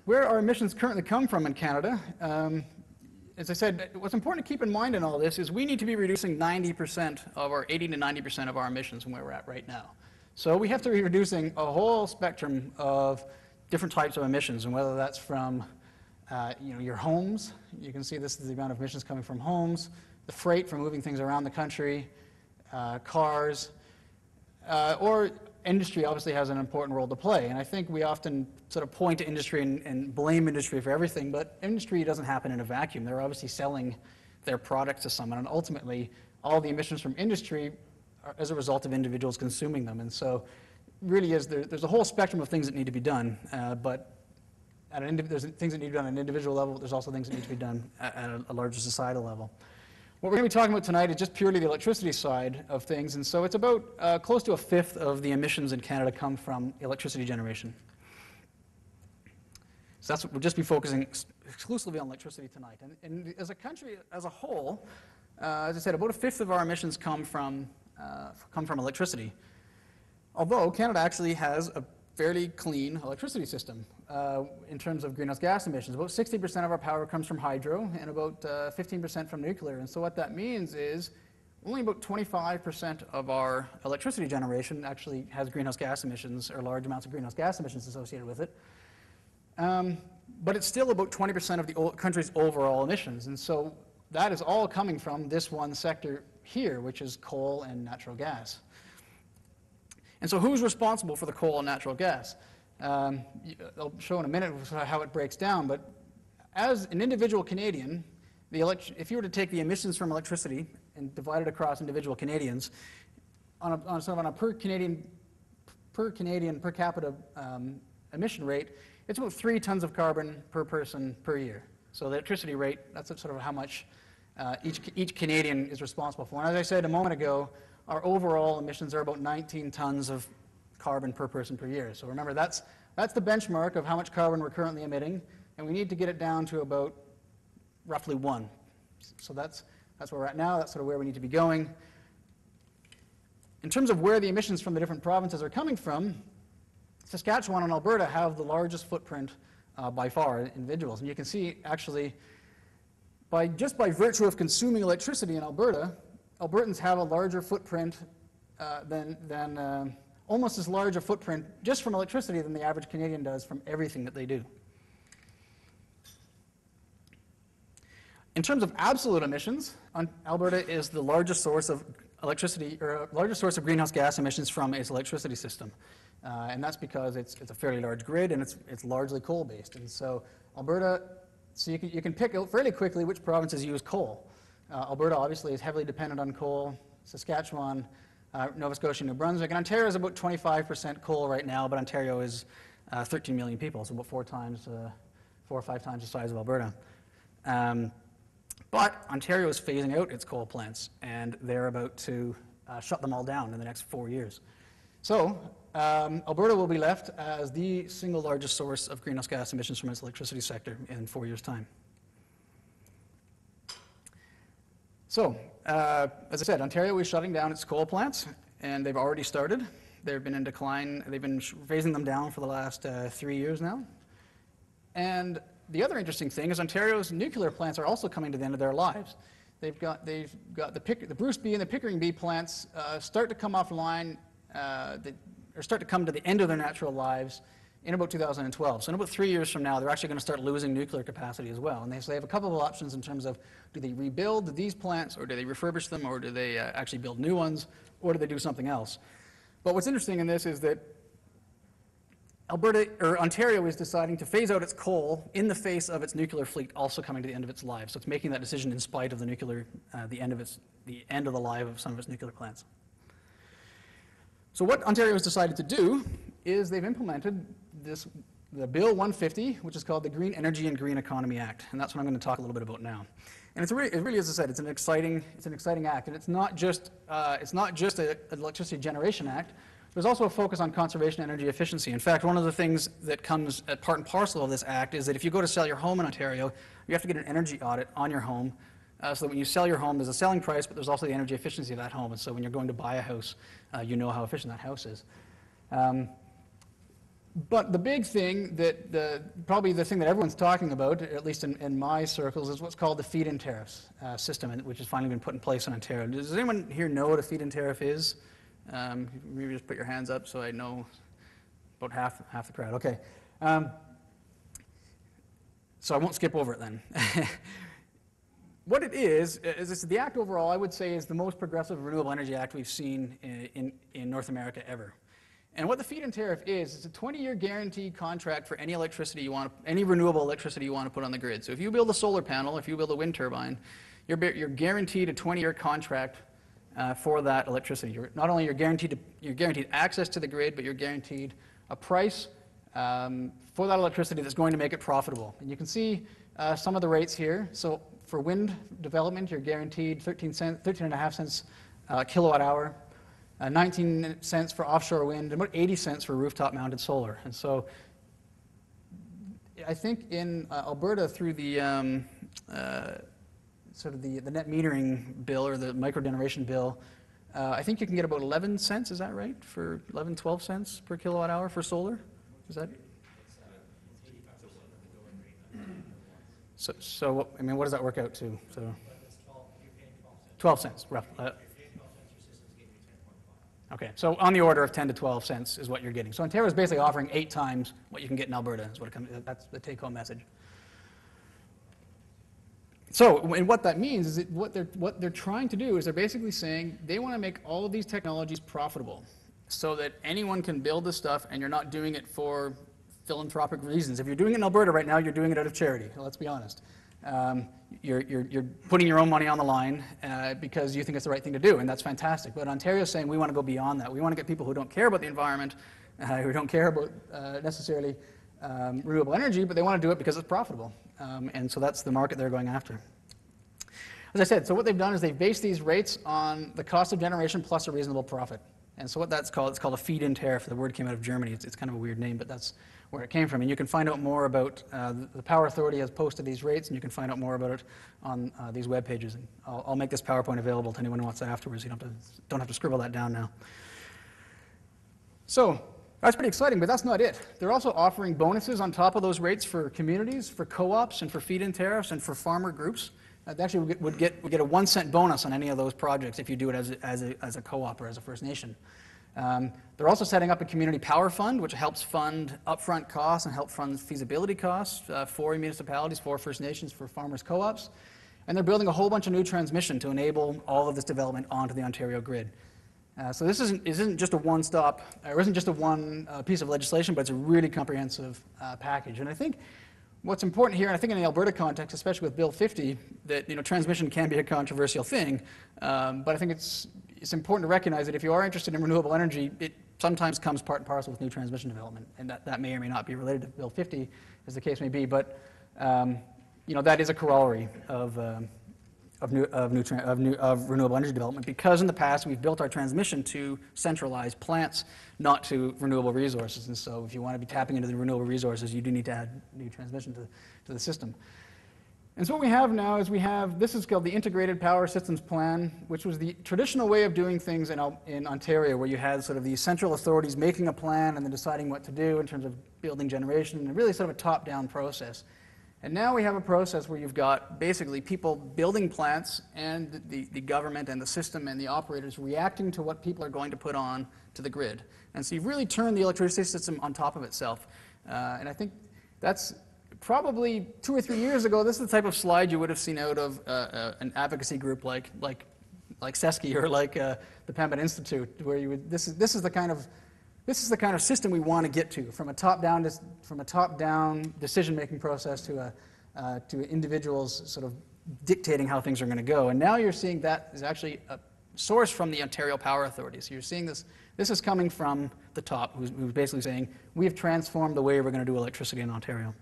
where our emissions currently come from in Canada, as I said, what's important to keep in mind in all this is we need to be reducing 90% of our 80 to 90% of our emissions from where we're at right now. So we have to be reducing a whole spectrum of different types of emissions, and whether that's from your homes. You can see this is the amount of emissions coming from homes, the freight for moving things around the country, cars, or industry obviously has an important role to play. And I think we often sort of point to industry and blame industry for everything, but industry doesn't happen in a vacuum. They're obviously selling their products to someone, and ultimately all the emissions from industry are as a result of individuals consuming them. And so really there's a whole spectrum of things that need to be done, but there's things that need to be done at an individual level, but there's also things that need to be done at a larger societal level. What we're going to be talking about tonight is just purely the electricity side of things, and so it's about close to a fifth of the emissions in Canada come from electricity generation. So that's what we'll just be focusing exclusively on electricity tonight. And as a country as a whole, as I said, about a fifth of our emissions come from electricity. Although Canada actually has a fairly clean electricity system in terms of greenhouse gas emissions. About 60% of our power comes from hydro and about 15% from nuclear. And so what that means is only about 25% of our electricity generation actually has greenhouse gas emissions or large amounts of greenhouse gas emissions associated with it. But it's still about 20% of the country's overall emissions. And so that is all coming from this one sector here, which is coal and natural gas. And so who's responsible for the coal and natural gas? I'll show in a minute how it breaks down, but as an individual Canadian, if you were to take the emissions from electricity and divide it across individual Canadians, on a per capita emission rate, it's about 3 tons of carbon per person per year. So the electricity rate, that's sort of how much each Canadian is responsible for. And as I said a moment ago, our overall emissions are about 19 tons of carbon per person per year. So remember, that's the benchmark of how much carbon we're currently emitting, and we need to get it down to about roughly 1. So that's where we're at now. That's sort of where we need to be going. In terms of where the emissions from the different provinces are coming from, Saskatchewan and Alberta have the largest footprint by far, individuals. And you can see, actually, just by virtue of consuming electricity in Alberta, Albertans have a larger footprint almost as large a footprint just from electricity than the average Canadian does from everything that they do. In terms of absolute emissions, Alberta is the largest source of electricity, or largest source of greenhouse gas emissions from its electricity system. And that's because it's a fairly large grid and it's largely coal-based. And so Alberta, so you can pick out fairly quickly which provinces use coal. Alberta obviously is heavily dependent on coal. Saskatchewan, Nova Scotia, New Brunswick, and Ontario is about 25% coal right now, but Ontario is 13 million people, so about 4 or 5 times the size of Alberta. But Ontario is phasing out its coal plants, and they're about to shut them all down in the next 4 years. So Alberta will be left as the single largest source of greenhouse gas emissions from its electricity sector in 4 years' time. So, as I said, Ontario is shutting down its coal plants, and they've already started. They've been in decline. They've been phasing them down for the last 3 years now. And the other interesting thing is Ontario's nuclear plants are also coming to the end of their lives. They've got the Bruce B and the Pickering B plants start to come offline, or start to come to the end of their natural lives in about 2012. So in about 3 years from now, they're actually going to start losing nuclear capacity as well. And they have a couple of options in terms of, do they rebuild these plants, or do they refurbish them, or do they actually build new ones, or do they do something else? But what's interesting in this is that Ontario is deciding to phase out its coal in the face of its nuclear fleet also coming to the end of its life. So it's making that decision in spite of the end of the life of some of its nuclear plants. So what Ontario has decided to do is they've implemented the Bill 150, which is called the Green Energy and Green Economy Act, and that's what I'm going to talk a little bit about now. And it really, as I said, it's an exciting act, and it's not just an electricity generation act. There's also a focus on conservation and energy efficiency. In fact, one of the things that comes at part and parcel of this act is that if you go to sell your home in Ontario, you have to get an energy audit on your home, so that when you sell your home, there's a selling price, but there's also the energy efficiency of that home. And so when you're going to buy a house, you know how efficient that house is. But the big thing that, probably the thing that everyone's talking about, at least in my circles, is what's called the feed-in tariffs system, which has finally been put in place in Ontario. Does anyone here know what a feed-in tariff is? Maybe just put your hands up so I know about half the crowd. Okay. So I won't skip over it then. What it is the act overall, I would say, is the most progressive renewable energy act we've seen in North America ever. And what the feed-in tariff is, it's a 20-year guaranteed contract for any electricity you want, any renewable electricity you want to put on the grid. So if you build a solar panel, if you build a wind turbine, you're guaranteed a 20-year contract for that electricity. Not only you're guaranteed access to the grid, but you're guaranteed a price for that electricity that's going to make it profitable. And you can see some of the rates here. So for wind development, you're guaranteed 13.5 cents kilowatt hour. 19 cents for offshore wind, and about 80 cents for rooftop-mounted solar. And so I think in Alberta, through the sort of the net metering bill or the microgeneration bill, I think you can get about 11 cents, is that right? For 11, 12 cents per kilowatt hour for solar? Is that? So I mean, what does that work out to? So 12 cents, roughly. Okay, so on the order of 10 to 12 cents is what you're getting. So Ontario is basically offering 8 times what you can get in Alberta, is what it comes, that's the take-home message. So, and what that means is that what they're trying to do is they're basically saying they want to make all of these technologies profitable so that anyone can build this stuff and you're not doing it for philanthropic reasons. If you're doing it in Alberta right now, you're doing it out of charity, let's be honest. You're putting your own money on the line because you think it's the right thing to do, and that's fantastic. But Ontario's saying we want to go beyond that. We want to get people who don't care about the environment, who don't care about necessarily renewable energy, but they want to do it because it's profitable. And so that's the market they're going after. As I said, so what they've done is they've based these rates on the cost of generation plus a reasonable profit. And so what that's called, it's called a feed-in tariff. The word came out of Germany. It's kind of a weird name, but that's where it came from. And you can find out more about, the Power Authority has posted these rates, and you can find out more about it on these web pages. And I'll make this PowerPoint available to anyone who wants it afterwards. You don't have to scribble that down now. So that's pretty exciting, but that's not it. They're also offering bonuses on top of those rates for communities, for co-ops, and for feed-in tariffs, and for farmer groups. They actually would get a 1 cent bonus on any of those projects if you do it as a co-op or as a First Nation. They're also setting up a community power fund, which helps fund upfront costs and help fund feasibility costs for municipalities, for First Nations, for farmers' co-ops. And they're building a whole bunch of new transmission to enable all of this development onto the Ontario grid. So this isn't just a one-stop, or isn't just a one piece of legislation, but it's a really comprehensive package. And I think what's important here, and I think in the Alberta context, especially with Bill 50, that transmission can be a controversial thing, but I think it's important to recognize that if you are interested in renewable energy, it sometimes comes part and parcel with new transmission development, and that may or may not be related to Bill 50, as the case may be, but that is a corollary of renewable energy development, because in the past we've built our transmission to centralized plants, not to renewable resources. And so if you want to be tapping into the renewable resources, you do need to add new transmission to the system. And so what we have now is this is called the Integrated Power Systems Plan, which was the traditional way of doing things in Ontario, where you had sort of these central authorities making a plan and then deciding what to do in terms of building generation, and really sort of a top-down process. And now we have a process where you've got basically people building plants and the government and the system and the operators reacting to what people are going to put on to the grid. And so you've really turned the electricity system on top of itself. And I think that's probably 2 or 3 years ago, this is the type of slide you would have seen out of an advocacy group like SESCI or like the Pembina Institute, where this is the kind of system we want to get to, from a top-down decision-making process to individuals sort of dictating how things are going to go. And now you're seeing that is actually a source from the Ontario Power Authority. So you're seeing this is coming from the top, who's basically saying, we have transformed the way we're going to do electricity in Ontario.